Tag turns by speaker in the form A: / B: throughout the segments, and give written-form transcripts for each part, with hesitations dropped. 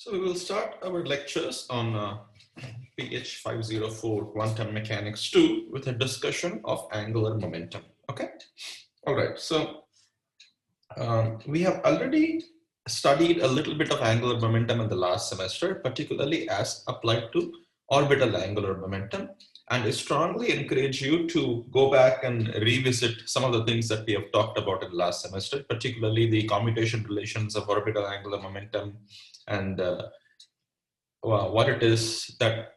A: So we will start our lectures on PH 504 Quantum Mechanics 2 with a discussion of angular momentum. Okay. All right. So we have already studied a little bit of angular momentum in the last semester, particularly as applied to orbital angular momentum. And I strongly encourage you to go back and revisit some of the things that we have talked about in the last semester, particularly the commutation relations of orbital angular momentum and what it is that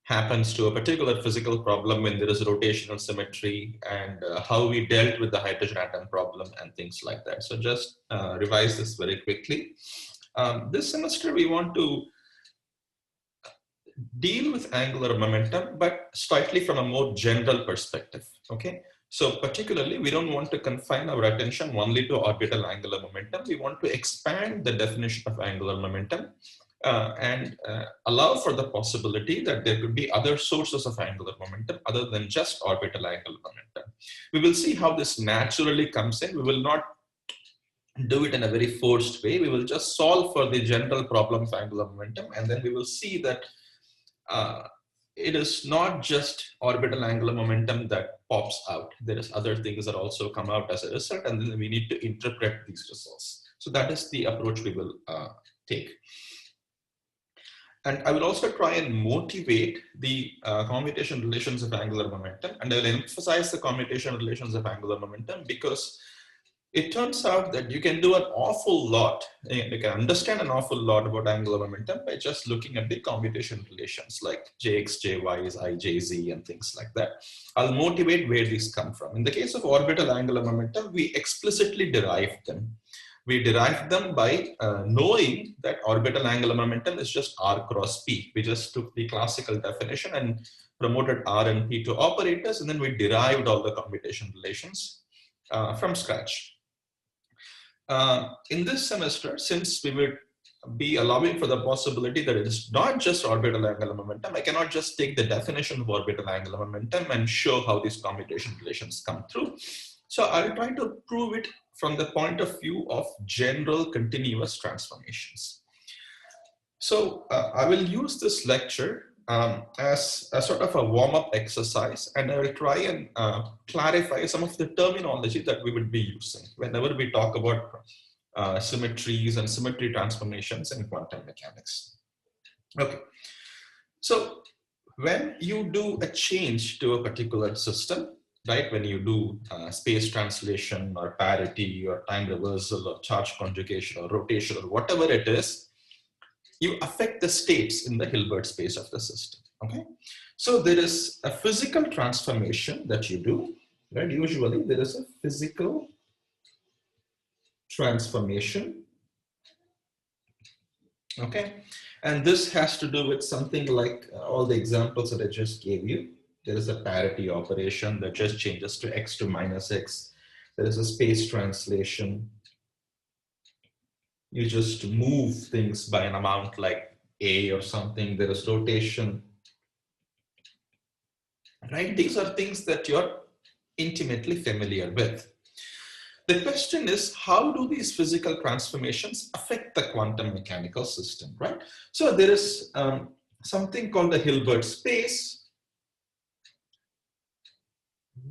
A: happens to a particular physical problem when there is rotational symmetry, and how we dealt with the hydrogen atom problem and things like that. So just revise this very quickly. This semester we want to deal with angular momentum, but slightly from a more general perspective. Okay. So particularly, we don't want to confine our attention only to orbital angular momentum. We want to expand the definition of angular momentum and allow for the possibility that there could be other sources of angular momentum other than just orbital angular momentum. We will see how this naturally comes in. We will not do it in a very forced way. We will just solve for the general problem of angular momentum, and then we will see that it is not just orbital angular momentum that pops out. There is other things that also come out as a result, and then we need to interpret these results. So that is the approach we will take. And I will also try and motivate the commutation relations of angular momentum, and I will emphasize the commutation relations of angular momentum because it turns out that you can do an awful lot, you can understand an awful lot about angular momentum by just looking at the commutation relations like Jx, Jy's, I, Jz, and things like that. I'll motivate where these come from. In the case of orbital angular momentum, we explicitly derived them. We derived them by knowing that orbital angular momentum is just r cross p. We just took the classical definition and promoted r and p to operators, and then we derived all the commutation relations from scratch. In this semester, since we would be allowing for the possibility that it is not just orbital angular momentum, I cannot just take the definition of orbital angular momentum and show how these commutation relations come through. So I'll try to prove it from the point of view of general continuous transformations. So I will use this lecture as a sort of a warm-up exercise, and I will try and clarify some of the terminology that we would be using whenever we talk about symmetries and symmetry transformations in quantum mechanics. Okay, so when you do a change to a particular system, right, when you do space translation or parity or time reversal or charge conjugation or rotation or whatever it is, you affect the states in the Hilbert space of the system. Okay, so there is a physical transformation that you do, right? Usually there is a physical transformation. Okay, and this has to do with something like all the examples that I just gave you. There is a parity operation that just changes to x to minus x. There is a space translation. You just move things by an amount like a or something. There is rotation, right? These are things that you're intimately familiar with. The question is, how do these physical transformations affect the quantum mechanical system, right? So there is something called the Hilbert space,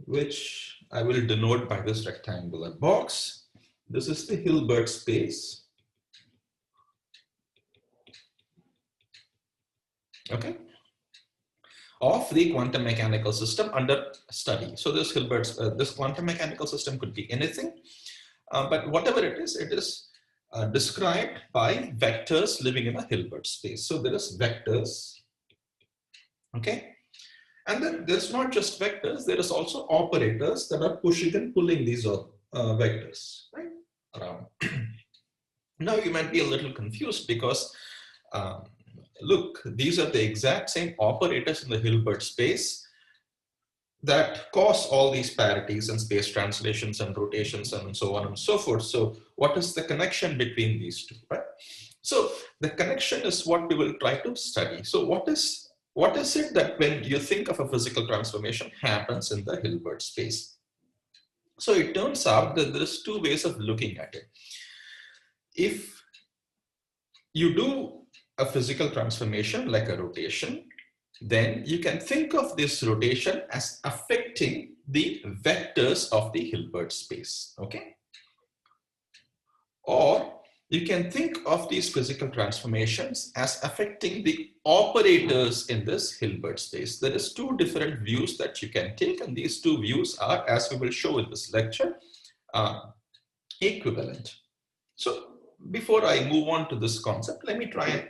A: which I will denote by this rectangular box. This is the Hilbert space. Okay, of the quantum mechanical system under study. So this Hilbert's, this quantum mechanical system could be anything, but whatever it is described by vectors living in a Hilbert space. So there is vectors, okay, and then there's not just vectors, there is also operators that are pushing and pulling these vectors, right, around. Now you might be a little confused because look, these are the exact same operators in the Hilbert space that cause all these parities and space translations and rotations and so on and so forth. So what is the connection between these two, right? So the connection is what we will try to study. So what is it that when you think of a physical transformation happens in the Hilbert space? So it turns out that there's two ways of looking at it. If you do a physical transformation like a rotation, then you can think of this rotation as affecting the vectors of the Hilbert space, okay? Or you can think of these physical transformations as affecting the operators in this Hilbert space. There is two different views that you can take, and these two views are, as we will show in this lecture, equivalent. So before I move on to this concept, let me try and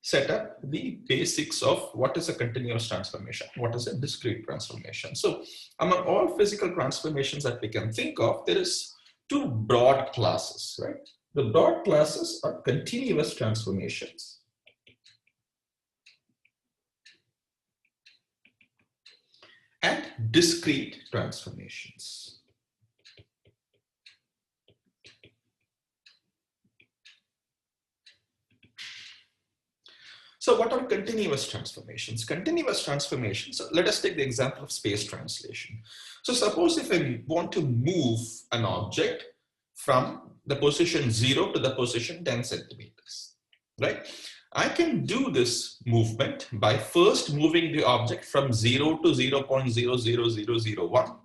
A: set up the basics of what is a continuous transformation, what is a discrete transformation. So among all physical transformations that we can think of, there is two broad classes, right? The broad classes are continuous transformations and discrete transformations. So what are continuous transformations? Continuous transformations, so let us take the example of space translation. So suppose if I want to move an object from the position 0 to the position 10 centimeters, right? I can do this movement by first moving the object from 0 to 0.00001,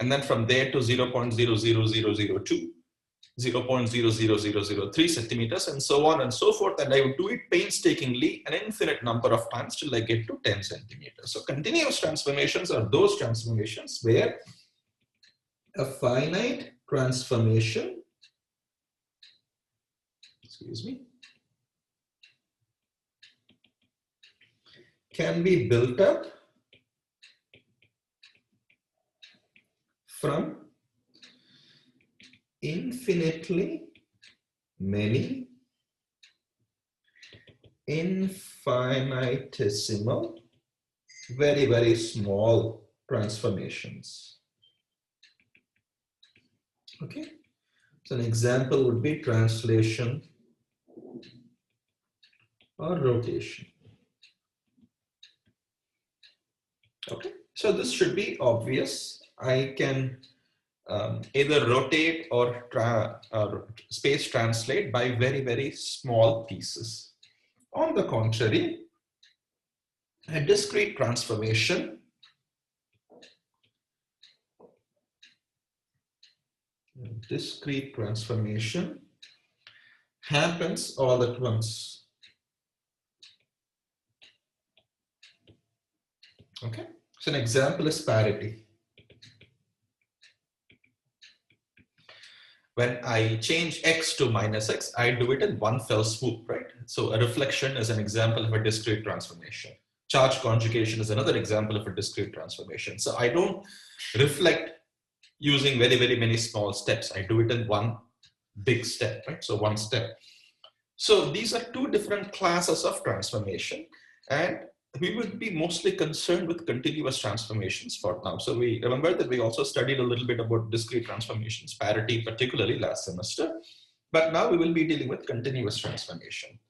A: and then from there to 0.00002. 0.00003 centimeters, and so on and so forth, and I would do it painstakingly an infinite number of times till I get to 10 centimeters. So continuous transformations are those transformations where a finite transformation, can be built up from infinitely many infinitesimal, very, very small transformations. Okay, so an example would be translation or rotation. Okay, so this should be obvious. I can either rotate or space translate by very, very small pieces. On the contrary, a discrete transformation happens all at once. Okay, so an example is parity. When I change x to minus x, I do it in one fell swoop, right? So a reflection is an example of a discrete transformation. Charge conjugation is another example of a discrete transformation. So I don't reflect using very, very many small steps. I do it in one big step, right? So one step. So these are two different classes of transformation, and we would be mostly concerned with continuous transformations for now. So we remember that we also studied a little bit about discrete transformations, parity particularly last semester, but now we will be dealing with continuous transformation.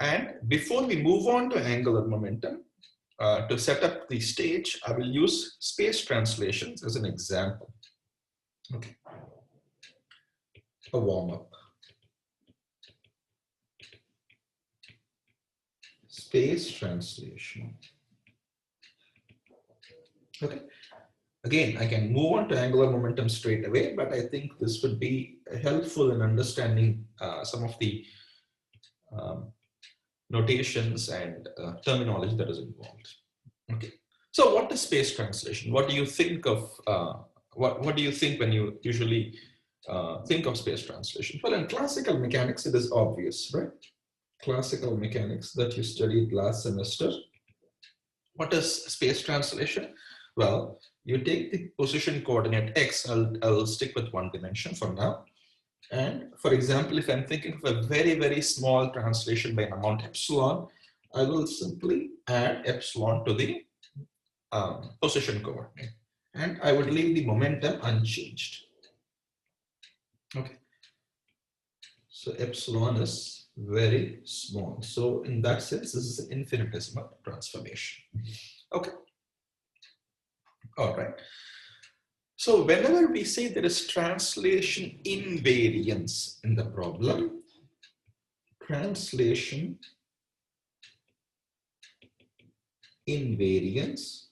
A: And before we move on to angular momentum, to set up the stage, I will use space translations as an example. Okay, a warm-up. Space translation. Okay. Again, I can move on to angular momentum straight away, but I think this would be helpful in understanding some of the notations and terminology that is involved. Okay. So what is space translation? What do you think of, what do you think when you usually think of space translation? Well, in classical mechanics, it is obvious, right? Classical mechanics that you studied last semester. What is space translation? Well, you take the position coordinate x, I'll stick with one dimension for now. And for example, if I'm thinking of a very, very small translation by an amount epsilon, I will simply add epsilon to the position coordinate. And I would leave the momentum unchanged. Okay. So epsilon is very small. So in that sense, this is an infinitesimal transformation. Okay. All right. So whenever we say there is translation invariance in the problem, translation invariance.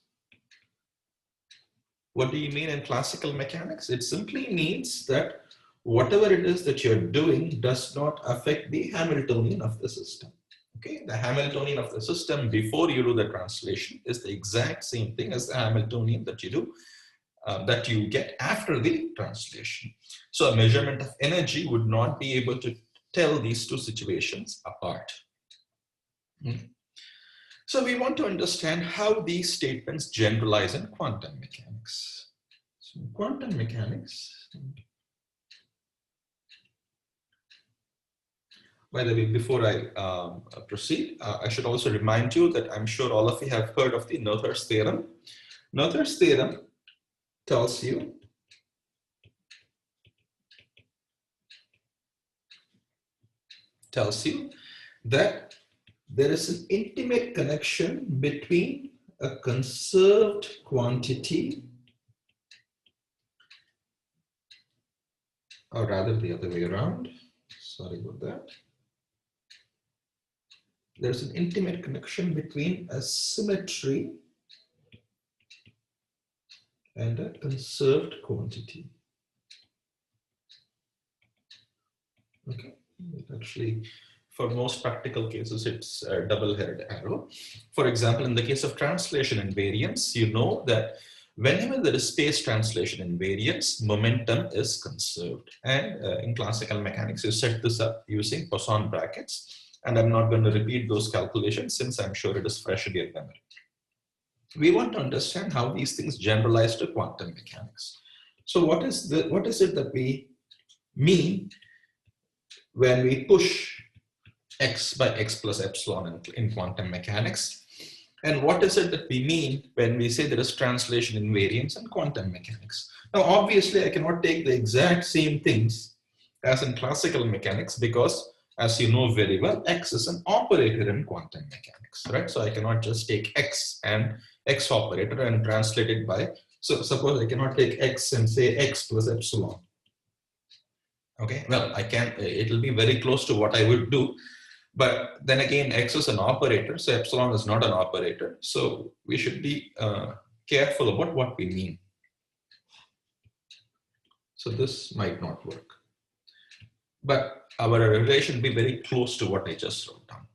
A: What do you mean in classical mechanics? It simply means that whatever it is that you're doing does not affect the Hamiltonian of the system. Okay, the Hamiltonian of the system before you do the translation is the exact same thing as the Hamiltonian that you do, that you get after the translation. So a measurement of energy would not be able to tell these two situations apart. So we want to understand how these statements generalize in quantum mechanics. So in quantum mechanics, by the way, before I proceed, I should also remind you that I'm sure all of you have heard of the Noether's theorem. Noether's theorem tells you that there is an intimate connection between a conserved quantity, or rather the other way around, sorry about that. There's an intimate connection between a symmetry and a conserved quantity. Okay, actually, for most practical cases, it's a double-headed arrow. For example, in the case of translation invariance, you know that whenever there is space translation invariance, momentum is conserved. And in classical mechanics, you set this up using Poisson brackets. And I'm not going to repeat those calculations since I'm sure it is fresh in your memory. We want to understand how these things generalize to quantum mechanics. So what is it that we mean when we push x by x plus epsilon in quantum mechanics? And what is it that we mean when we say there is translation invariance in quantum mechanics? Now, obviously, I cannot take the exact same things as in classical mechanics because, as you know very well, x is an operator in quantum mechanics, right? So I cannot just take x and x operator and translate it by, so suppose I cannot take x and say x plus epsilon. Okay, well, I can, it'll be very close to what I would do. But then again, x is an operator, so epsilon is not an operator. So we should be careful about what we mean. So this might not work. But our relation will be very close to what I just wrote down.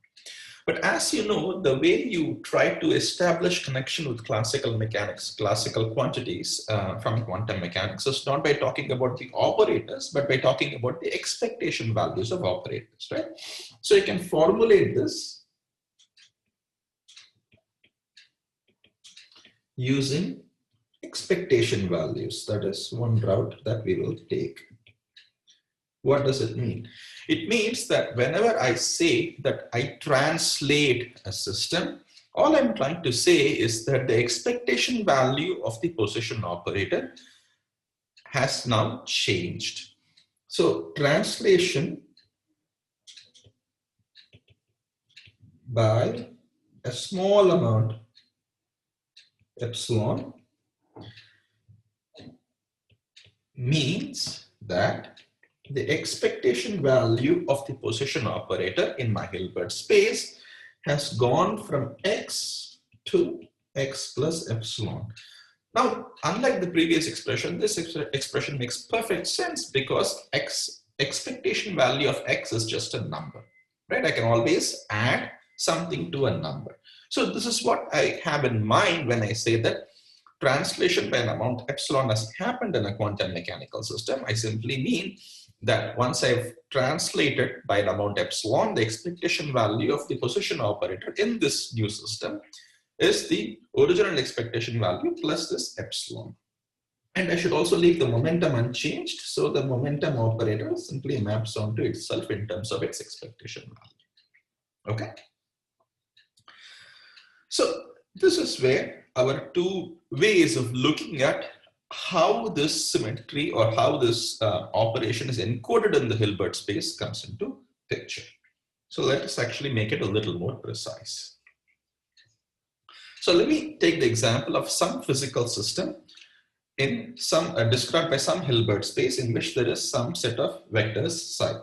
A: But as you know, the way you try to establish connection with classical mechanics, classical quantities from quantum mechanics is not by talking about the operators, but by talking about the expectation values of operators, right? So you can formulate this using expectation values. That is one route that we will take. What does it mean? It means that whenever I say that I translate a system, all I'm trying to say is that the expectation value of the position operator has now changed. So translation by a small amount epsilon means that the expectation value of the position operator in my Hilbert space has gone from x to x plus epsilon. Now, unlike the previous expression, this expression makes perfect sense because expectation value of x is just a number, right? I can always add something to a number. So this is what I have in mind when I say that translation by an amount epsilon has happened in a quantum mechanical system. I simply mean that once I've translated by an amount epsilon, the expectation value of the position operator in this new system is the original expectation value plus this epsilon. And I should also leave the momentum unchanged. So the momentum operator simply maps onto itself in terms of its expectation value. Okay. So this is where our two ways of looking at how this symmetry or how this operation is encoded in the Hilbert space comes into picture. So let us actually make it a little more precise. So let me take the example of some physical system in some described by some Hilbert space in which there is some set of vectors psi.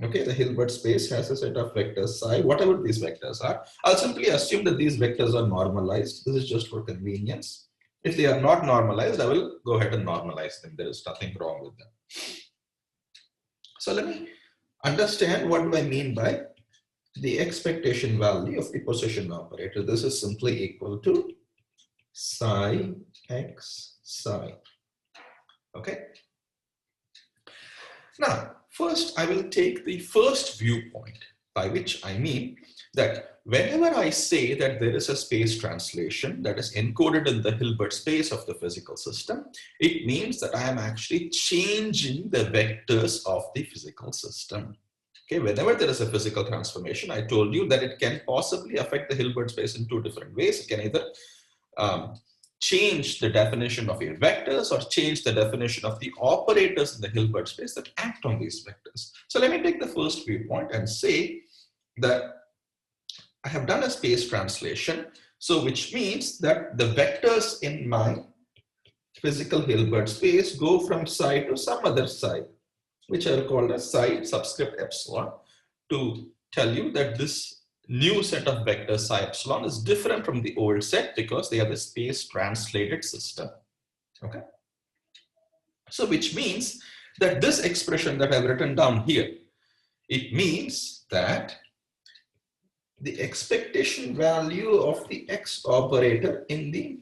A: Okay, the Hilbert space has a set of vectors psi, whatever these vectors are. I'll simply assume that these vectors are normalized. This is just for convenience. If they are not normalized, I will go ahead and normalize them. There is nothing wrong with them. So let me understand what do I mean by the expectation value of the position operator. This is simply equal to psi x psi. Okay. Now, first I will take the first viewpoint, by which I mean that whenever I say that there is a space translation that is encoded in the Hilbert space of the physical system, it means that I am actually changing the vectors of the physical system. Okay, whenever there is a physical transformation, I told you that it can possibly affect the Hilbert space in two different ways. It can either change the definition of your vectors or change the definition of the operators in the Hilbert space that act on these vectors. So let me take the first viewpoint and say that I have done a space translation. So which means that the vectors in my physical Hilbert space go from psi to some other psi, which I'll call as psi subscript epsilon, to tell you that this new set of vectors psi epsilon is different from the old set because they are the space translated system. Okay. So which means that this expression that I've written down here, it means that the expectation value of the x operator in the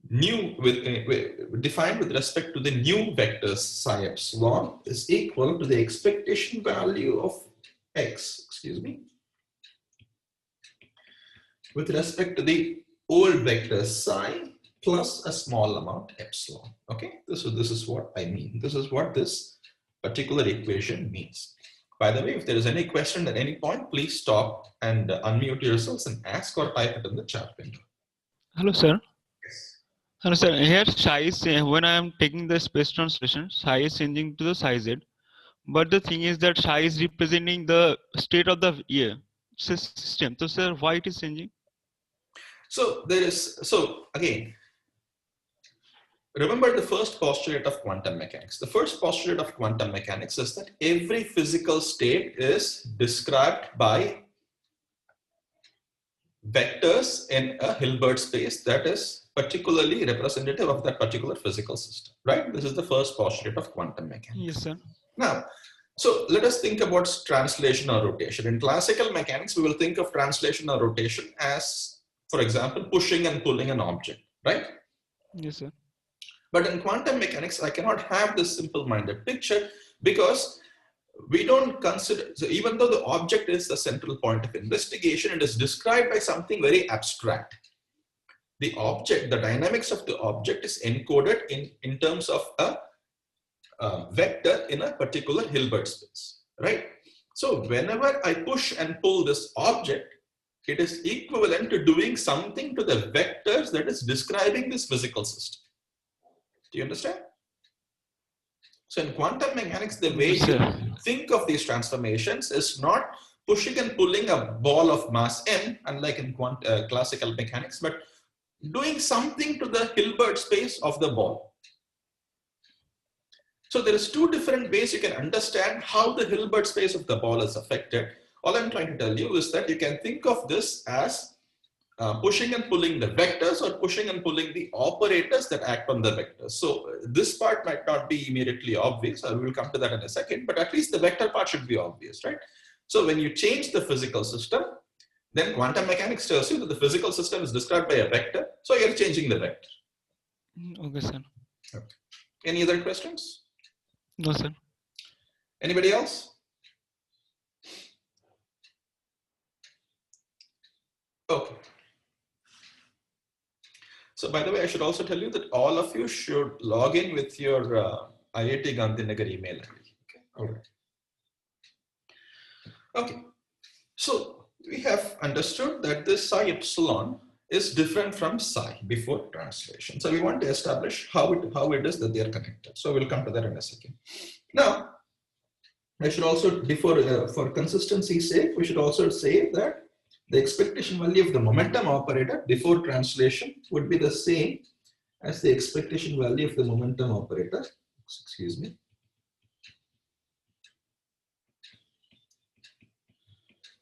A: new defined with respect to the new vectors psi epsilon is equal to the expectation value of x, excuse me, with respect to the old vector psi plus a small amount epsilon. Okay, this is what I mean. This is what this particular equation means. By the way, if there is any question at any point, please stop and unmute yourselves and ask or type it in the chat window.
B: Hello, sir.
A: Yes.
B: Hello, sir. Here psi is when I am taking the space translation, psi is changing to the psi z. But the thing is that psi is representing the state of the system. So, sir, why it is changing?
A: So again, remember the first postulate of quantum mechanics. The first postulate of quantum mechanics is that every physical state is described by vectors in a Hilbert space that is particularly representative of that particular physical system, right? This is the first postulate of quantum mechanics.
B: Yes, sir.
A: Now, so let us think about translation or rotation. In classical mechanics, we will think of translation or rotation as, for example, pushing and pulling an object, right?
B: Yes, sir.
A: But in quantum mechanics, I cannot have this simple-minded picture because we don't consider, so even though the object is the central point of investigation, it is described by something very abstract. The object, the dynamics of the object is encoded in terms of a vector in a particular Hilbert space, right? So whenever I push and pull this object, it is equivalent to doing something to the vectors that is describing this physical system. Do you understand? So in quantum mechanics, the way you think of these transformations is not pushing and pulling a ball of mass m, unlike in classical mechanics, but doing something to the Hilbert space of the ball. So there is two different ways you can understand how the Hilbert space of the ball is affected. All I'm trying to tell you is that you can think of this as pushing and pulling the vectors or pushing and pulling the operators that act on the vectors. So this part might not be immediately obvious. I will come to that in a second, but at least the vector part should be obvious, right? So when you change the physical system, then quantum mechanics tells you that the physical system is described by a vector. So you're changing the vector.
B: Okay, sir.
A: Okay. Any other questions?
B: No, sir.
A: Anybody else? Okay. So by the way, I should also tell you that all of you should log in with your IIT Gandhinagar email ID. Okay. All right. Okay. So we have understood that this psi epsilon is different from psi before translation. So we want to establish how it is that they are connected. So we'll come to that in a second. Now, I should also, before for consistency's sake, we should also say that the expectation value of the momentum operator before translation would be the same as the expectation value of the momentum operator, excuse me,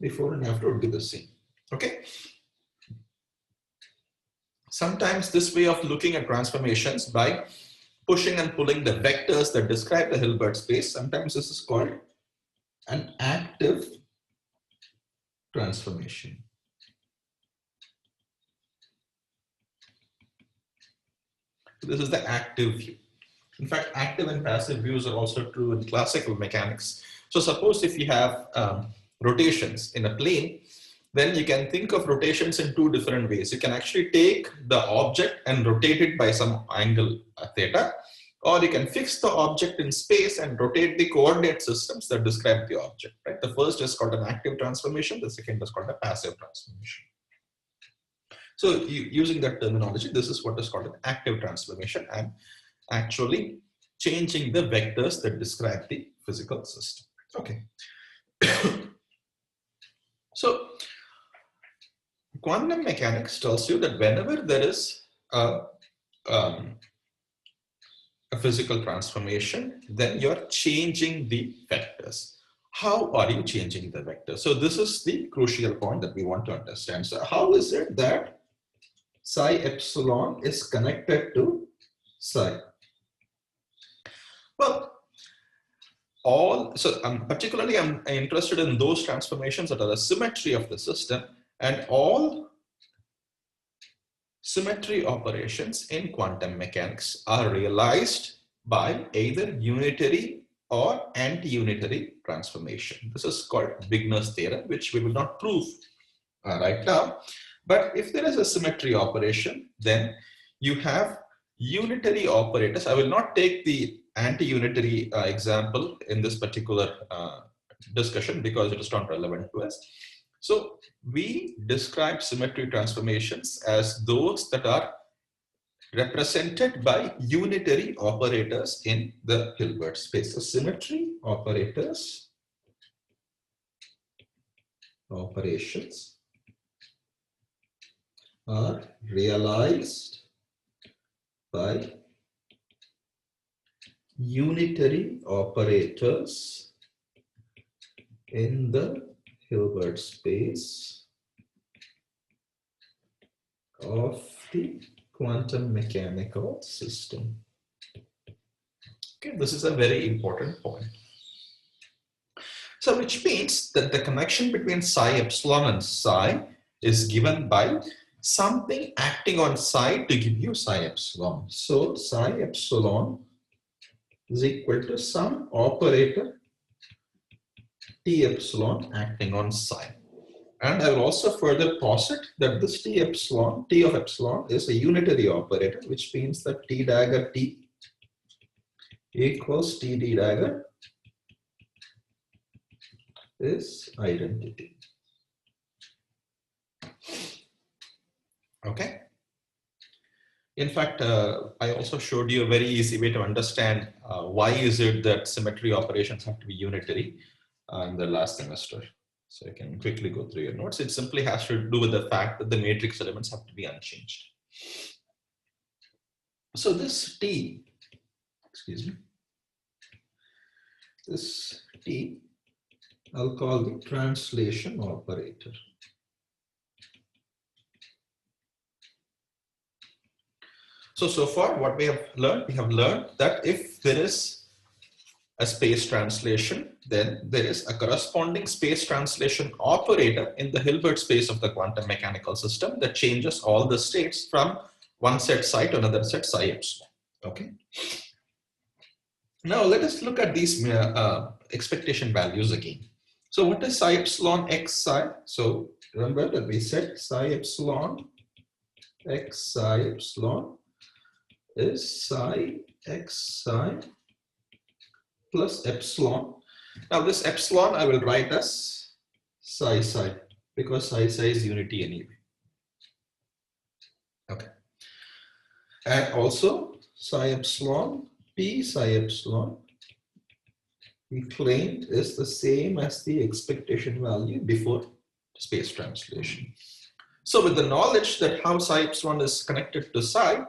A: before and after would be the same. Okay. Sometimes this way of looking at transformations by pushing and pulling the vectors that describe the Hilbert space, sometimes this is called an active transformation. This is the active view. In fact, active and passive views are also true in classical mechanics. So suppose if you have rotations in a plane, then you can think of rotations in two different ways. You can actually take the object and rotate it by some angle theta, or you can fix the object in space and rotate the coordinate systems that describe the object. Right? The first is called an active transformation. The second is called a passive transformation. So using that terminology, this is what is called an active transformation, and actually changing the vectors that describe the physical system. Okay. So quantum mechanics tells you that whenever there is a physical transformation, then you're changing the vectors. How are you changing the vectors? So this is the crucial point that we want to understand. So how is it that psi epsilon is connected to psi? Well, particularly I'm interested in those transformations that are the symmetry of the system, and all symmetry operations in quantum mechanics are realized by either unitary or anti-unitary transformation. This is called Wigner's theorem, which we will not prove right now. But if there is a symmetry operation, then you have unitary operators. I will not take the anti-unitary example in this particular discussion because it is not relevant to us. So we describe symmetry transformations as those that are represented by unitary operators in the Hilbert space. So symmetry operations are realized by unitary operators in the Hilbert space of the quantum mechanical system. Okay, this is a very important point. So which means that the connection between psi epsilon and psi is given by something acting on psi to give you psi epsilon. So psi epsilon is equal to some operator T epsilon acting on psi. And I will also further posit that this T of epsilon is a unitary operator, which means that T dagger T equals TD dagger is identity. Okay. In fact, I also showed you a very easy way to understand why is it that symmetry operations have to be unitary in the last semester. So you can quickly go through your notes. It simply has to do with the fact that the matrix elements have to be unchanged. So this T, excuse me, this T, I'll call the translation operator. So far what we have learned that if there is a space translation, then there is a corresponding space translation operator in the Hilbert space of the quantum mechanical system that changes all the states from one set psi to another set psi epsilon. Okay. Now let us look at these expectation values again. So what is psi epsilon x psi? So remember that we said psi epsilon x psi epsilon is psi x psi plus epsilon. Now this epsilon I will write as psi psi because psi psi is unity anyway. Okay. And also psi epsilon p psi epsilon we claimed is the same as the expectation value before space translation. So with the knowledge that how psi epsilon is connected to psi,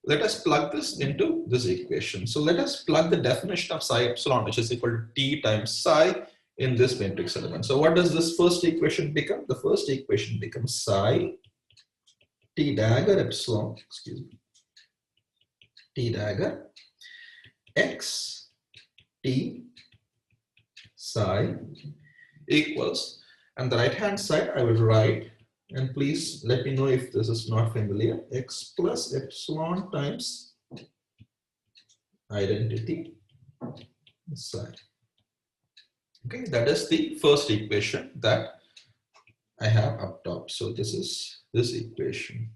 A: let us plug this into this equation. So let us plug the definition of psi epsilon, which is equal to T times psi in this matrix element. So what does this first equation become? The first equation becomes psi t dagger epsilon, excuse me, t dagger x t psi equals, and the right hand side I will write, and please let me know if this is not familiar, x plus epsilon times identity psi. Okay, that is the first equation that I have up top. So this is this equation.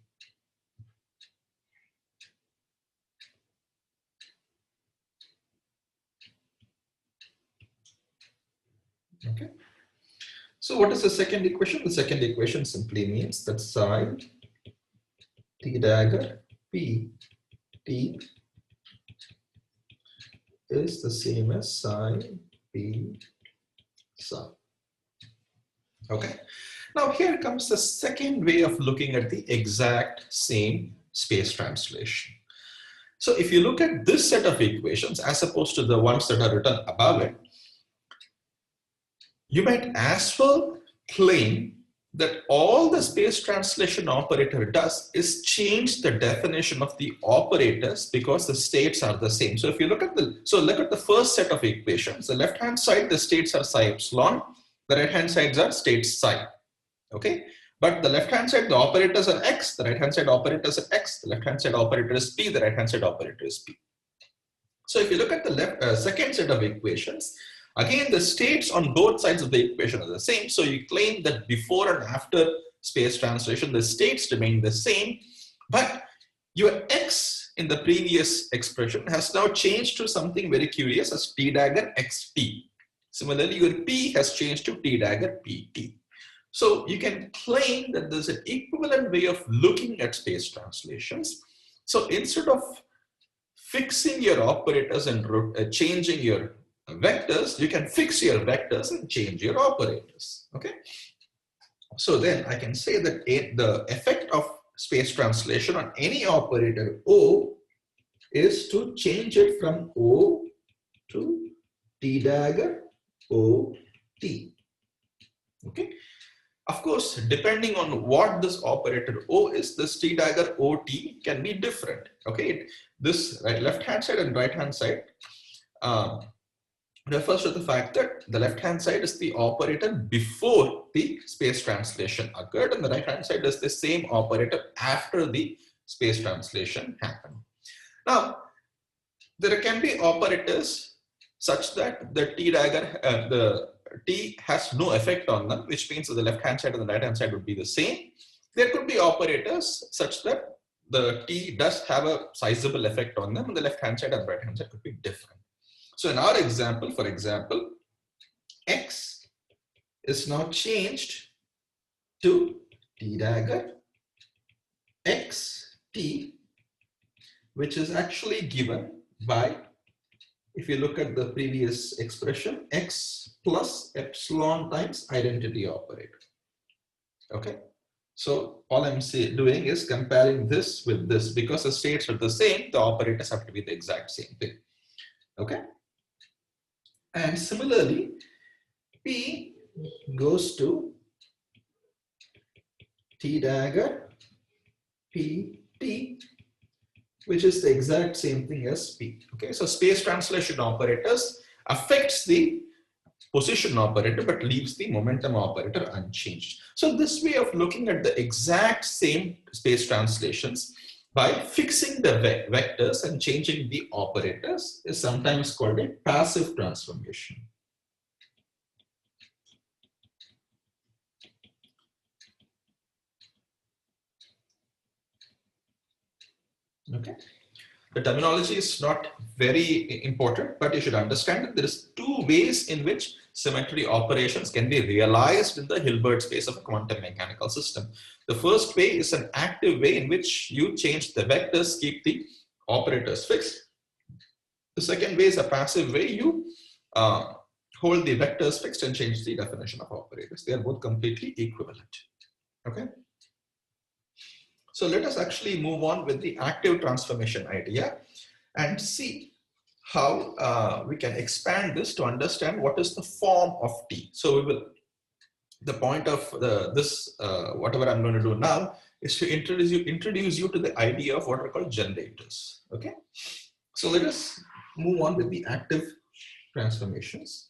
A: Okay. So what is the second equation? The second equation simply means that psi t dagger p t is the same as psi p psi. Okay. Now here comes the second way of looking at the exact same space translation. So if you look at this set of equations as opposed to the ones that are written above it, you might as well claim that all the space translation operator does is change the definition of the operators because the states are the same. So if you look at the first set of equations, the left hand side the states are psi epsilon, the right hand sides are states psi. Okay, but the left hand side the operators are x, the right hand side operators are x, the left hand side operator is p, the right hand side operator is p. So if you look at the second set of equations, again the states on both sides of the equation are the same. So you claim that before and after space translation the states remain the same, but your x in the previous expression has now changed to something very curious as t dagger xt. Similarly, your p has changed to t dagger pt. So you can claim that there's an equivalent way of looking at space translations. So instead of fixing your operators and changing your vectors, you can fix your vectors and change your operators. Okay. So then I can say that the effect of space translation on any operator O is to change it from O to t dagger O t. Okay. Of course, depending on what this operator O is, this t dagger OT can be different. Okay, this left hand side and right hand side refers to the fact that the left hand side is the operator before the space translation occurred, and the right hand side is the same operator after the space translation happened. Now, there can be operators such that the t dagger, the t has no effect on them, which means that the left hand side and the right hand side would be the same. There could be operators such that the t does have a sizable effect on them, and the left hand side and right hand side could be different. So in our example, for example, x is now changed to t dagger xt, which is actually given by, if you look at the previous expression, x plus epsilon times identity operator. Okay, so all I'm doing is comparing this with this. Because the states are the same, the operators have to be the exact same thing. Okay, and similarly, p goes to t dagger pt, which is the exact same thing as p. Okay, so space translation operators affects the position operator but leaves the momentum operator unchanged. So this way of looking at the exact same space translations by fixing the vectors and changing the operators is sometimes called a passive transformation. Okay. The terminology is not very important, but you should understand that there is two ways in which symmetry operations can be realized in the Hilbert space of a quantum mechanical system. The first way is an active way in which you change the vectors, keep the operators fixed. The second way is a passive way. You hold the vectors fixed and change the definition of operators. They are both completely equivalent. Okay. So let us actually move on with the active transformation idea and see how we can expand this to understand what is the form of T. So we will, the point of this, whatever I'm going to do now, is to introduce you to the idea of what are called generators. Okay, so let us move on with the active transformations.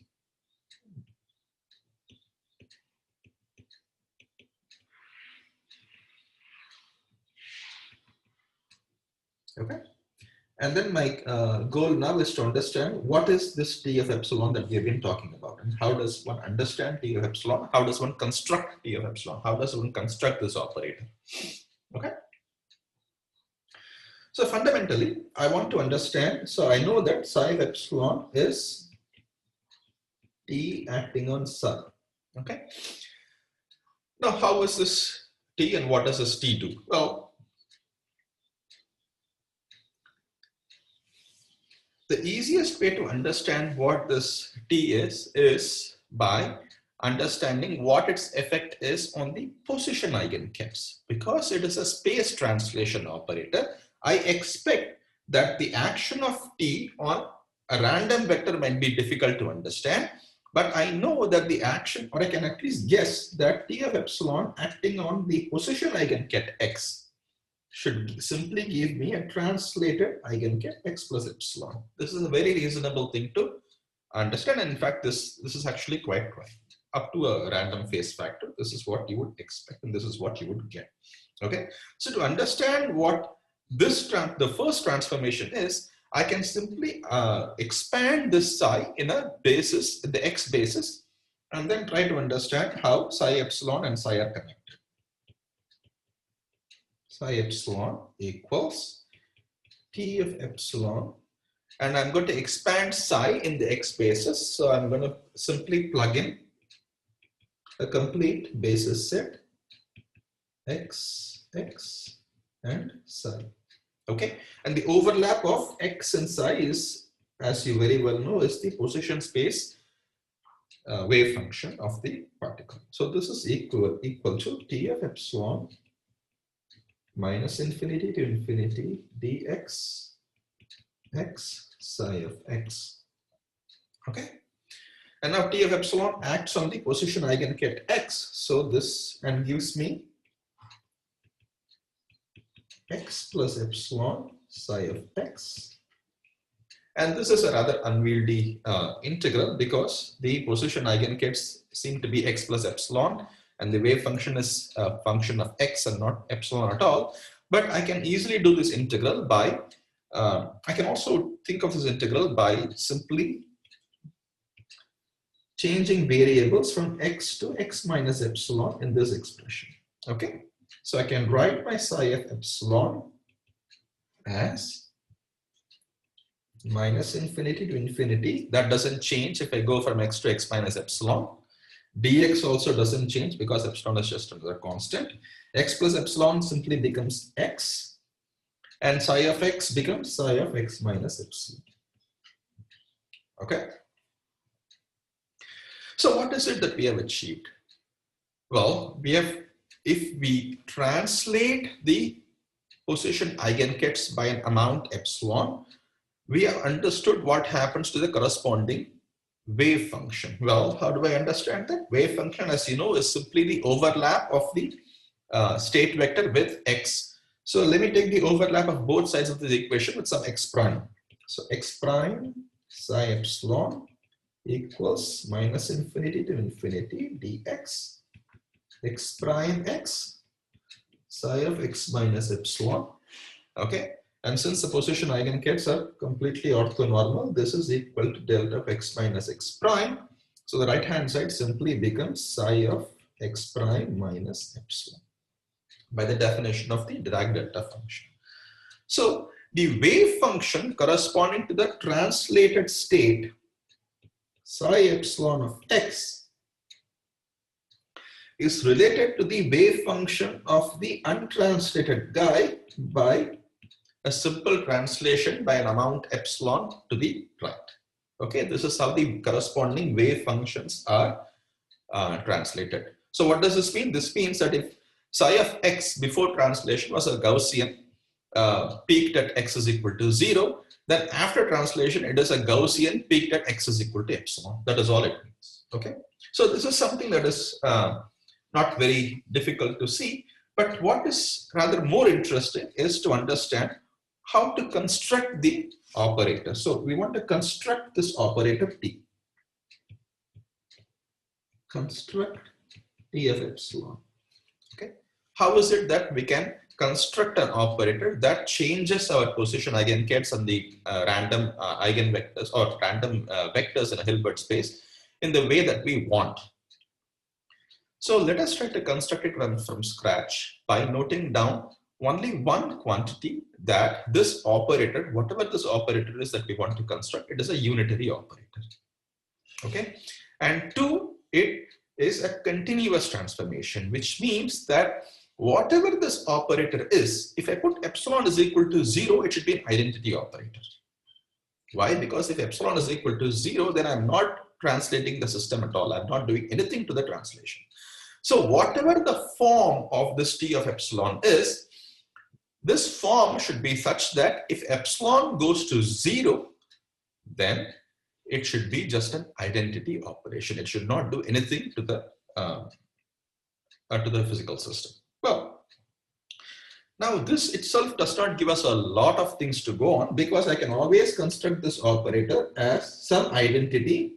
A: Okay, and then my goal now is to understand what is this T of epsilon that we have been talking about, and how does one understand T of epsilon? How does one construct T of epsilon? How does one construct this operator? Okay. So fundamentally, I want to understand, so I know that psi of epsilon is T acting on psi. Okay. Now, how is this T and what does this T do? Well, the easiest way to understand what this T is by understanding what its effect is on the position eigenkets. Because it is a space translation operator, I expect that the action of T on a random vector might be difficult to understand, but I know that the action, or I can at least guess that T of epsilon acting on the position eigenket X should simply give me a translated eigenket X plus epsilon. This is a very reasonable thing to understand. And in fact, this is actually quite right. Up to a random phase factor, this is what you would expect and this is what you would get. Okay, so to understand what this the first transformation is, I can simply expand this psi in a basis, the X basis, and then try to understand how psi epsilon and psi are connected. Psi epsilon equals T of epsilon, and I'm going to expand psi in the X basis. So I'm going to simply plug in a complete basis set X, X, and psi. Okay, and the overlap of X and psi is, as you very well know, is the position space wave function of the particle. So this is equal to T of epsilon minus infinity to infinity dx x psi of x. Okay, and now T of epsilon acts on the position eigenket X. So this and gives me X plus epsilon psi of X. And this is a rather unwieldy integral because the position eigenkets seem to be X plus epsilon and the wave function is a function of X and not epsilon at all. But I can easily do this integral by, I can also think of this integral by simply changing variables from X to X minus epsilon in this expression. Okay, so I can write my psi of epsilon as minus infinity to infinity. That doesn't change if I go from X to X minus epsilon. Dx also doesn't change because epsilon is just another constant. X plus epsilon simply becomes X, and psi of X becomes psi of X minus epsilon. Okay. So what is it that we have achieved? Well, we have, if we translate the position eigenkets by an amount epsilon, we have understood what happens to the corresponding wave function. Well, how do I understand that? Wave function, as you know, is simply the overlap of the state vector with X. So let me take the overlap of both sides of this equation with some X prime. So X prime psi epsilon equals minus infinity to infinity dx X prime X psi of X minus epsilon. Okay. And since the position eigenkets are completely orthonormal, this is equal to delta of X minus X prime. So the right hand side simply becomes psi of X prime minus epsilon by the definition of the Dirac delta function. So the wave function corresponding to the translated state psi epsilon of X is related to the wave function of the untranslated guy by a simple translation by an amount epsilon to the right. Okay, this is how the corresponding wave functions are translated. So what does this mean? This means that if psi of X before translation was a Gaussian, peaked at x is equal to 0, then after translation, it is a Gaussian peaked at x is equal to epsilon. That is all it means. Okay. So this is something that is not very difficult to see. But what is rather more interesting is to understand how to construct the operator. So we want to construct this operator T. Construct T of epsilon. Okay. How is it that we can construct an operator that changes our position eigenkets on the random eigenvectors or random vectors in a Hilbert space in the way that we want? So let us try to construct it from scratch by noting down only one quantity, that this operator, whatever this operator is that we want to construct, it is a unitary operator. Okay. And two, it is a continuous transformation, which means that whatever this operator is, if I put epsilon is equal to 0, it should be an identity operator. Why? Because if epsilon is equal to 0, then I'm not translating the system at all. I'm not doing anything to the translation. So whatever the form of this T of epsilon is, this form should be such that if epsilon goes to 0, then it should be just an identity operation. It should not do anything to the physical system. Well, now this itself does not give us a lot of things to go on, because I can always construct this operator as some identity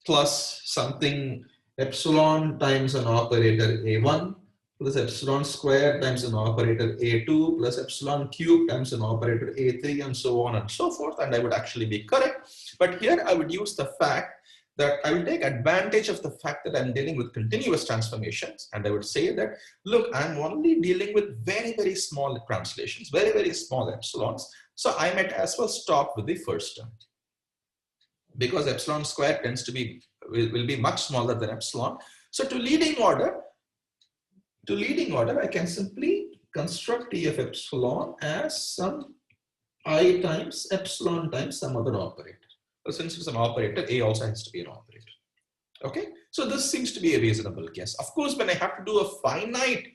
A: plus something epsilon times an operator A1 plus epsilon squared times an operator A2 plus epsilon cubed times an operator A3, and so on and so forth, and I would actually be correct. But here I would use the fact that I will take advantage of the fact that I'm dealing with continuous transformations, and I would say that, look, I'm only dealing with very, very small translations, very, very small epsilons, so I might as well stop with the first term, because epsilon squared tends to be will be much smaller than epsilon. So to leading order, I can simply construct T of epsilon as some I times epsilon times some other operator. So since it's an operator, A also has to be an operator. Okay, so this seems to be a reasonable guess. Of course, when I have to do a finite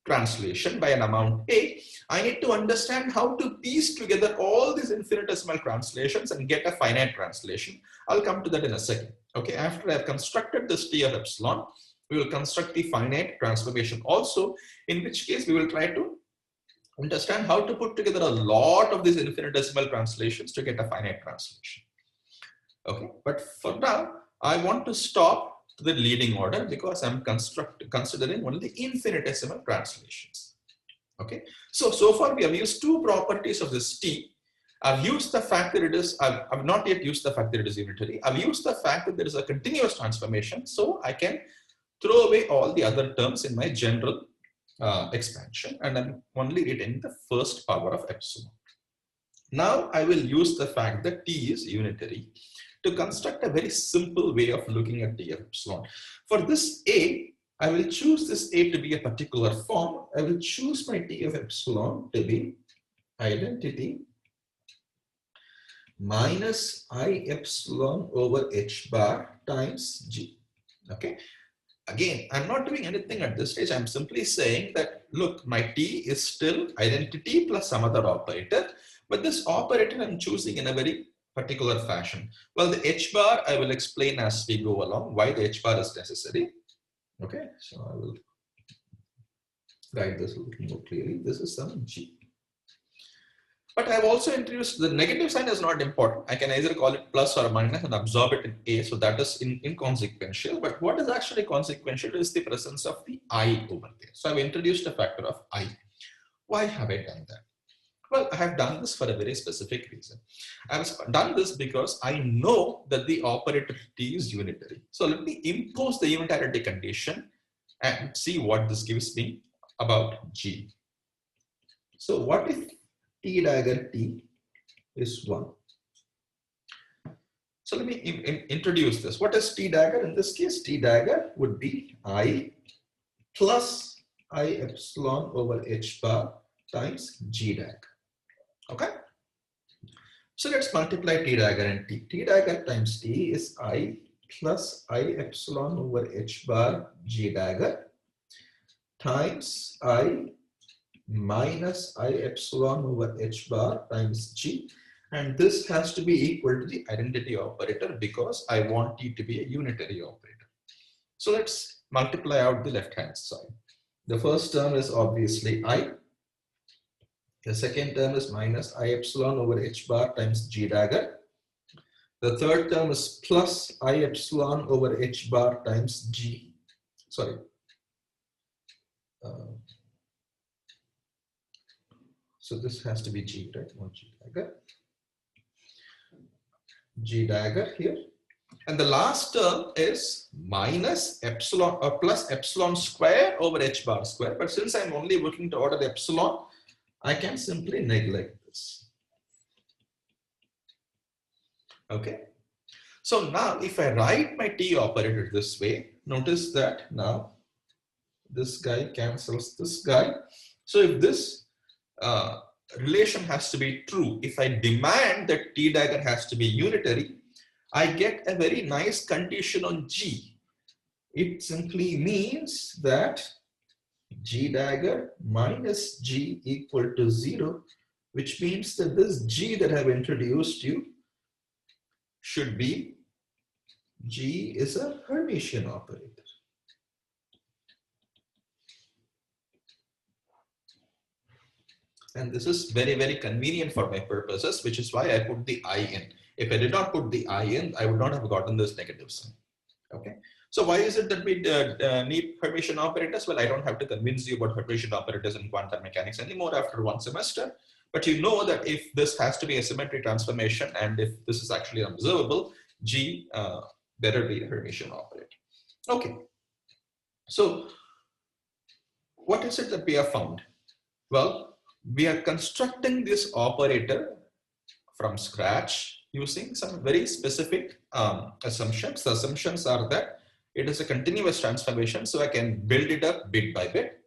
A: translation by an amount A, I need to understand how to piece together all these infinitesimal translations and get a finite translation. I'll come to that in a second. Okay, after I've constructed this T of epsilon, we will construct the finite transformation also, in which case we will try to understand how to put together a lot of these infinitesimal translations to get a finite translation. Okay, but for now, I want to stop to the leading order because I'm considering only the infinitesimal translations. Okay, so far we have used two properties of this T. I've used the fact that it is, I've not yet used the fact that it is unitary. I've used the fact that there is a continuous transformation, so I can throw away all the other terms in my general expansion, and I'm only retaining the first power of epsilon. Now I will use the fact that T is unitary to construct a very simple way of looking at T of epsilon. For this A, I will choose this A to be a particular form. I will choose my T of epsilon to be identity minus I epsilon over H bar times G. Okay. Again, I'm not doing anything at this stage. I'm simply saying that, look, my T is still identity plus some other operator, but this operator I'm choosing in a very particular fashion. Well, the H bar, I will explain as we go along why the H bar is necessary. Okay, so I will write this a little more clearly. This is some G. But I've also introduced the negative sign is not important. I can either call it plus or minus and absorb it in A. So that is inconsequential. But what is actually consequential is the presence of the I over there. So I've introduced a factor of I. Why have I done that? Well, I have done this for a very specific reason. I have done this because I know that the operator T is unitary. So let me impose the unitarity condition and see what this gives me about G. So what if T dagger T is 1? So let me introduce this. What is T dagger? In this case, T dagger would be I plus I epsilon over H bar times G dagger. Okay. So let's multiply T dagger and T. T dagger times T is I plus I epsilon over H bar G dagger times I minus I epsilon over h bar times g. And this has to be equal to the identity operator because I want t to be a unitary operator. So let's multiply out the left-hand side. The first term is obviously I. The second term is minus I epsilon over h bar times g dagger. The third term is plus I epsilon over h bar times g. Sorry. So this has to be g, right? Not g dagger. G dagger here. And the last term is minus epsilon or plus epsilon square over h bar square. But since I'm only looking to order epsilon, I can simply neglect this. Okay. So now if I write my t operator this way, notice that now this guy cancels this guy. So if this relation has to be true, if I demand that t dagger has to be unitary, I get a very nice condition on G. It simply means that G dagger minus G equal to 0, which means that this G that I've introduced you should be G is a Hermitian operator. And this is very, very convenient for my purposes, which is why I put the I in. If I did not put the I in, I would not have gotten this negative sign. Okay. So why is it that we need Hermitian operators? Well, I don't have to convince you about Hermitian operators in quantum mechanics anymore after one semester. But you know that if this has to be a symmetry transformation and if this is actually observable, G better be a Hermitian operator. Okay. So what is it that we have found? Well, we are constructing this operator from scratch using some very specific assumptions. The assumptions are that it is a continuous transformation, so I can build it up bit by bit.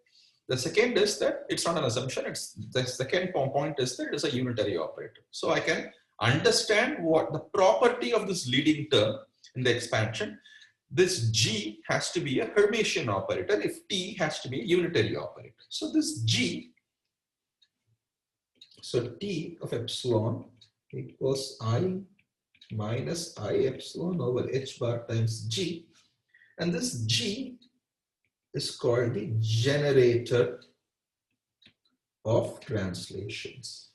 A: The second is that it's not an assumption. It's the second point is that it is a unitary operator. So I can understand what the property of this leading term in the expansion. This G has to be a Hermitian operator if T has to be a unitary operator. So this G, so T of epsilon equals I minus I epsilon over h bar times G. And this G is called the generator of translations.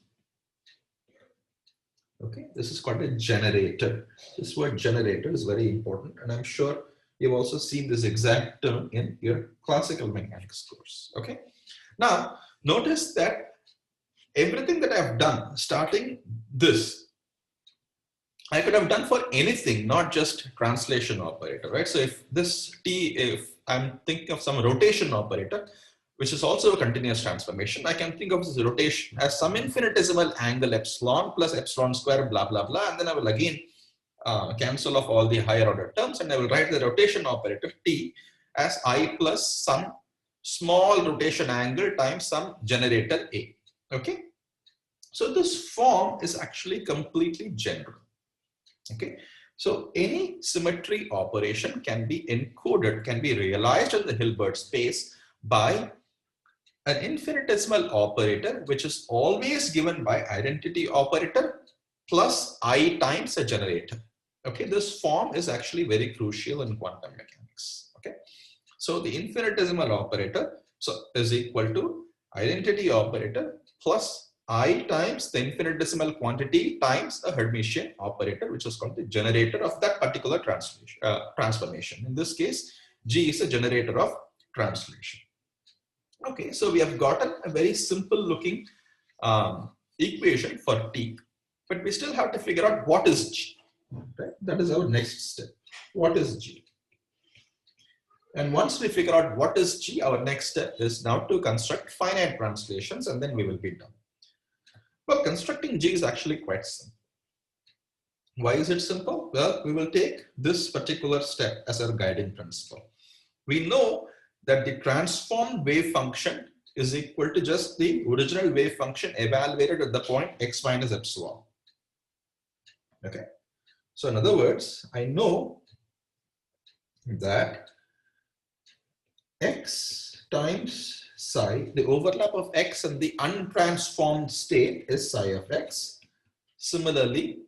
A: Okay, this is called a generator. This word generator is very important, and I'm sure you've also seen this exact term in your classical mechanics course. Okay, now notice that everything that I've done, starting this, I could have done for anything, not just translation operator, right? So if this T, if I'm thinking of some rotation operator, which is also a continuous transformation, I can think of this rotation as some infinitesimal angle epsilon plus epsilon square, blah, blah, blah. And then I will again cancel off all the higher order terms and I will write the rotation operator T as I plus some small rotation angle times some generator A, okay? So this form is actually completely general. Okay, so any symmetry operation can be encoded, can be realized in the Hilbert space by an infinitesimal operator, which is always given by identity operator plus I times a generator. Okay, this form is actually very crucial in quantum mechanics. Okay, so the infinitesimal operator is equal to identity operator plus I times the infinitesimal quantity times a Hermitian operator, which is called the generator of that particular transformation. In this case, G is a generator of translation. Okay, so we have gotten a very simple looking equation for T, but we still have to figure out what is G. Right? That is our next step. What is G? And once we figure out what is G, our next step is now to construct finite translations, and then we will be done. Well, constructing G is actually quite simple. Why is it simple? Well, we will take this particular step as our guiding principle. We know that the transformed wave function is equal to just the original wave function evaluated at the point x minus epsilon. Okay. So in other words, I know that x times psi, the overlap of x and the untransformed state is psi of x. Similarly,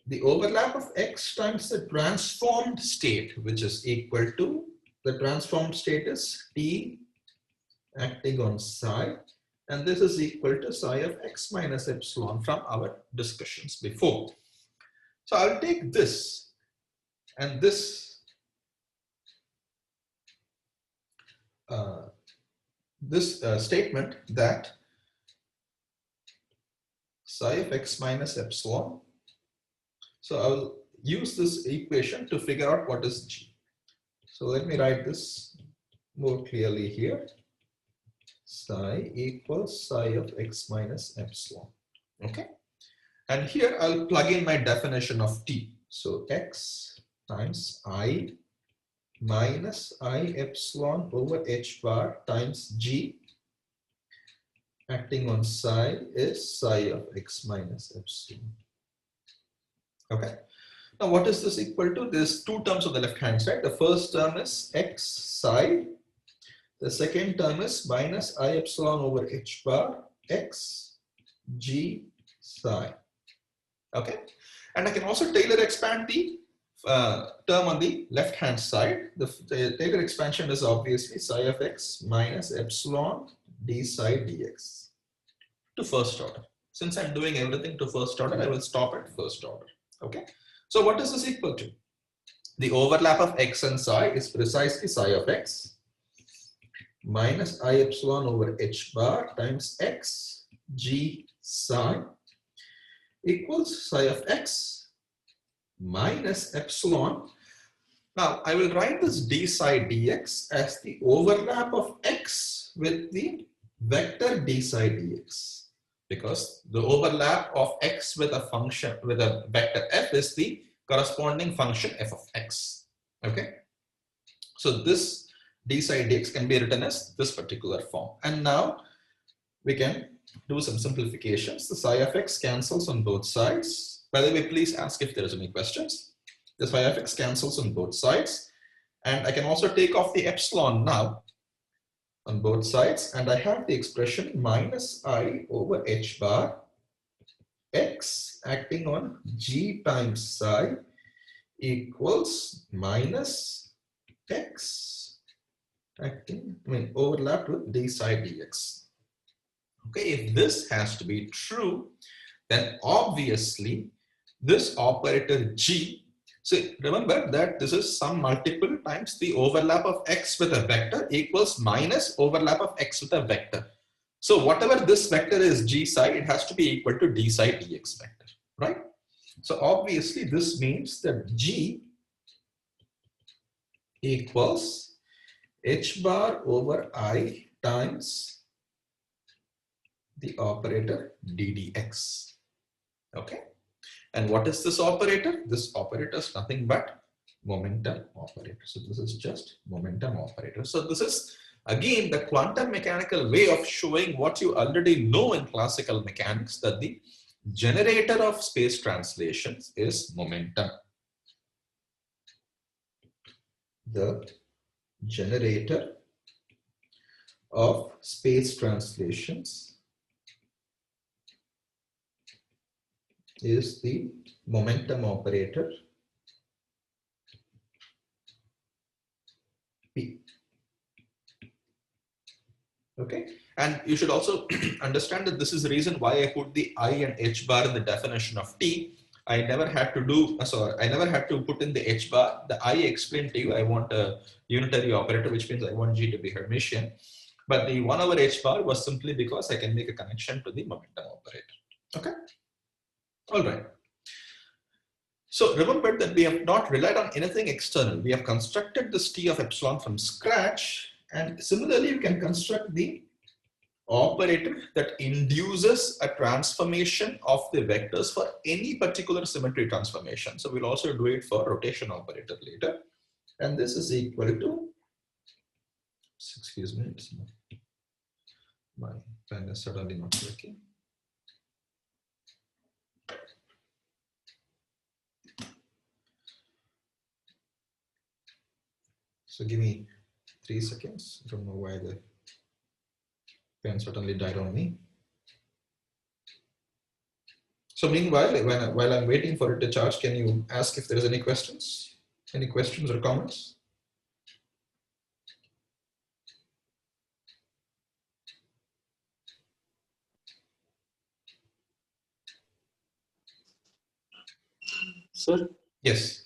A: the overlap of x times the transformed state, which is equal to, the transformed state is t acting on psi, and this is equal to psi of x minus epsilon from our discussions before. So I'll take this and this statement that psi of x minus epsilon. So I'll use this equation to figure out what is g. So let me write this more clearly here. Psi equals psi of x minus epsilon. Okay. And here I'll plug in my definition of t. So x times I minus I epsilon over h bar times g acting on psi is psi of x minus epsilon. Okay. Now what is this equal to? There's two terms on the left hand side. The first term is x psi. The second term is minus I epsilon over h bar x g psi. Okay. And I can also Taylor expand the term on the left hand side. The Taylor expansion is obviously psi of x minus epsilon d psi dx to first order. Since I'm doing everything to first order, I will stop at first order. Okay. So what is this equal to? The overlap of x and psi is precisely psi of x minus I epsilon over h bar times x g psi equals psi of x minus epsilon. Now I will write this d psi dx as the overlap of x with the vector d psi dx, because the overlap of x with a function with a vector f is the corresponding function f of x. Okay, so this d psi dx can be written as this particular form. And now we can do some simplifications. The psi of x cancels on both sides. By the way, please ask if there is any questions. The psi of x cancels on both sides, and I can also take off the epsilon now on both sides, and I have the expression minus I over h bar x acting on g times psi equals minus x acting, overlapped with d psi dx. Okay, if this has to be true, then obviously this operator g, so remember that this is some multiple times the overlap of x with a vector equals minus overlap of x with a vector. So whatever this vector is g psi, it has to be equal to d psi dx vector, right? So obviously this means that g equals h bar over I times the operator ddx. Okay. And what is this operator? This operator is nothing but momentum operator. So this is just momentum operator. So this is again the quantum mechanical way of showing what you already know in classical mechanics, that the generator of space translations is momentum. The generator of space translations is the momentum operator P. Okay, and you should also understand that this is the reason why I put the I and h bar in the definition of T. I never had to put in the h bar. The I explained to you, I want a unitary operator, which means I want G to be Hermitian. But the 1 over h bar was simply because I can make a connection to the momentum operator. Okay. All right. So remember that we have not relied on anything external. We have constructed this T of epsilon from scratch. And similarly, you can construct the operator that induces a transformation of the vectors for any particular symmetry transformation. So we'll also do it for rotation operator later. And this is equal to, excuse me, my pen is suddenly not working. So give me 3 seconds. I don't know why the Pen certainly died on me. So meanwhile, while I'm waiting for it to charge, can you ask if there is any questions? Any questions or comments?
C: Sir,
A: Yes.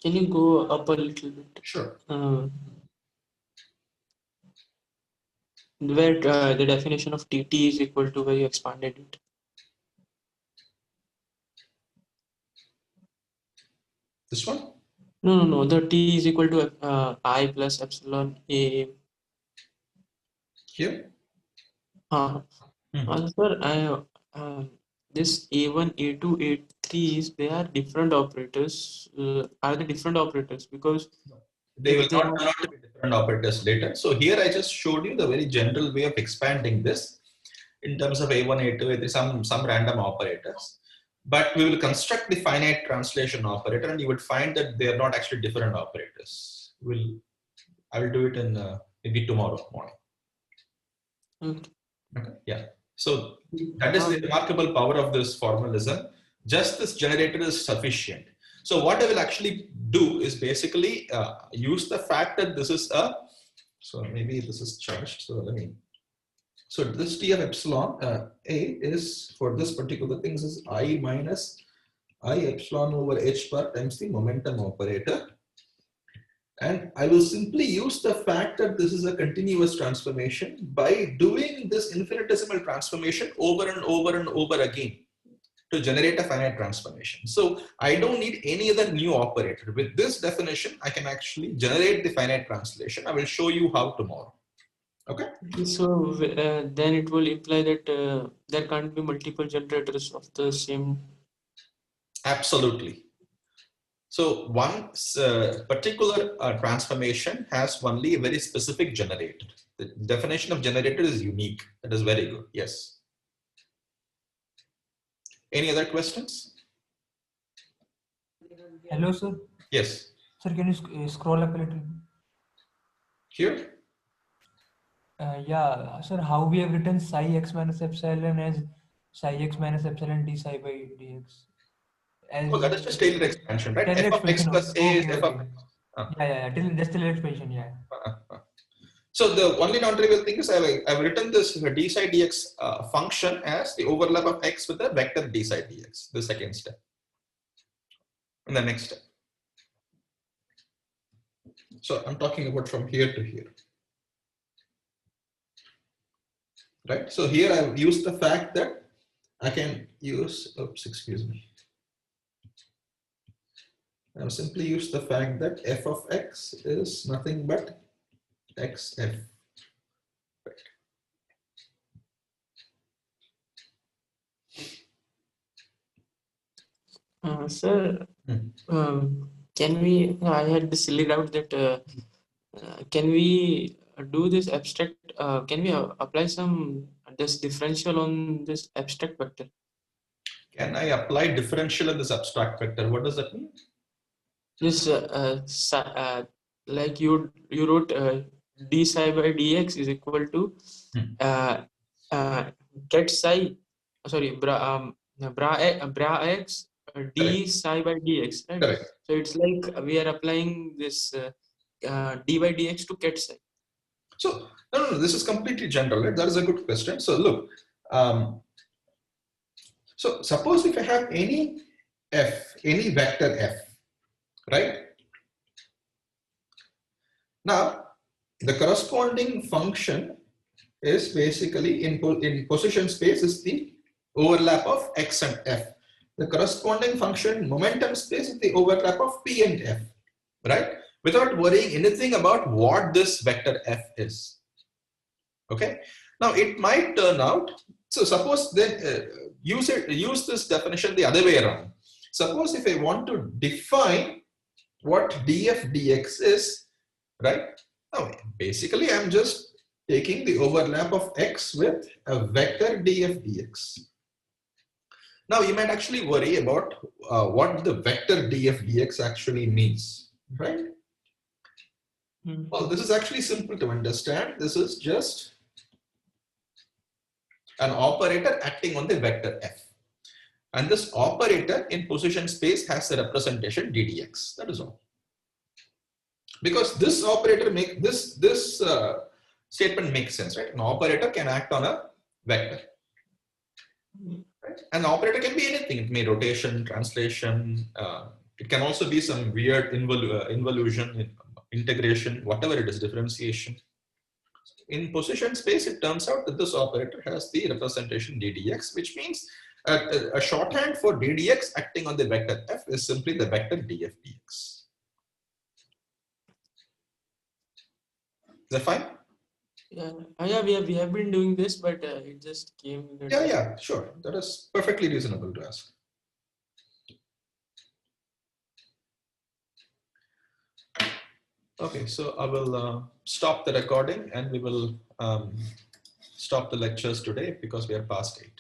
C: can you go up a little bit?
A: Sure.
C: Where the definition of TT is equal to where you expanded it.
A: This one?
C: No. The T is equal to I plus epsilon A.
A: Here?
C: Sir, this A1, A2, A3s, they are different operators. Are they different operators? Because
A: they will
C: if they
A: not turn out to be different operators later. So here I just showed you the very general way of expanding this in terms of A1, A2, A3, some random operators. But we will construct the finite translation operator, and you would find that they are not actually different operators. I will do it in maybe tomorrow morning. Okay. Yeah. So that is the remarkable power of this formalism. Just this generator is sufficient. So what I will actually do is basically use the fact that this is so maybe this is charged. So so this T of epsilon A is for this particular things is I minus I epsilon over H bar times the momentum operator. And I will simply use the fact that this is a continuous transformation by doing this infinitesimal transformation over and over and over again to generate a finite transformation. So I don't need any other new operator. With this definition, I can actually generate the finite translation. I will show you how tomorrow. Okay.
C: So then it will imply that there can't be multiple generators of the same.
A: Absolutely. So one particular transformation has only a very specific generator. The definition of generator is unique. That is very good. Yes. Any other questions?
D: Hello, sir.
A: Yes.
D: Sir, can you scroll up a little?
A: Here?
D: Yeah, sir, how we have written psi x minus epsilon as psi x minus epsilon d psi by dx. As
A: Oh, that is just Taylor expansion, right?
D: Taylor
A: F of x
D: expansion.
A: plus a is
D: Okay,
A: f of x.
D: Yeah. Just Taylor expansion, yeah.
A: So the only non-trivial thing is I've written this d psi dx function as the overlap of x with the vector d psi dx, the second step. And the next step. So I'm talking about from here to here. Right? So here I've used the fact that I can use, oops, excuse me. I've simply used the fact that f of x is nothing but xf.
C: Sir, can we? I had this silly doubt that can we do this abstract? Can we apply this differential on this abstract vector?
A: Can I apply differential in this abstract vector? What does that mean?
C: Just like you wrote d psi by dx is equal to get psi. Sorry, bra x d psi by dx, right?
A: Correct.
C: So it's like we are applying this d by dx to get psi.
A: So no, this is completely general. Right? That is a good question. So look, so suppose if I have any vector f, right? Now the corresponding function is basically in position space is the overlap of x and f. The corresponding function momentum space is the overlap of p and f, right? Without worrying anything about what this vector f is. Okay. Now it might turn out. So suppose then use this definition the other way around. Suppose if I want to define what df dx is, right? Now basically I'm just taking the overlap of x with a vector df dx. Now you might actually worry about what the vector df dx actually means, right? Well, this is actually simple to understand. This is just an operator acting on the vector f. And this operator in position space has a representation ddx. That is all. Because this operator this statement makes sense, right? An operator can act on a vector. Right? An operator can be anything. It may rotation, translation. It can also be some weird involution, integration, whatever it is, differentiation. In position space, it turns out that this operator has the representation ddx, which means a shorthand for ddx acting on the vector f is simply the vector df dx. Is that fine?
C: Yeah, we have been doing this, but it just came.
A: Yeah, sure. That is perfectly reasonable to ask. Okay, so I will stop the recording and we will stop the lectures today because we are past 8.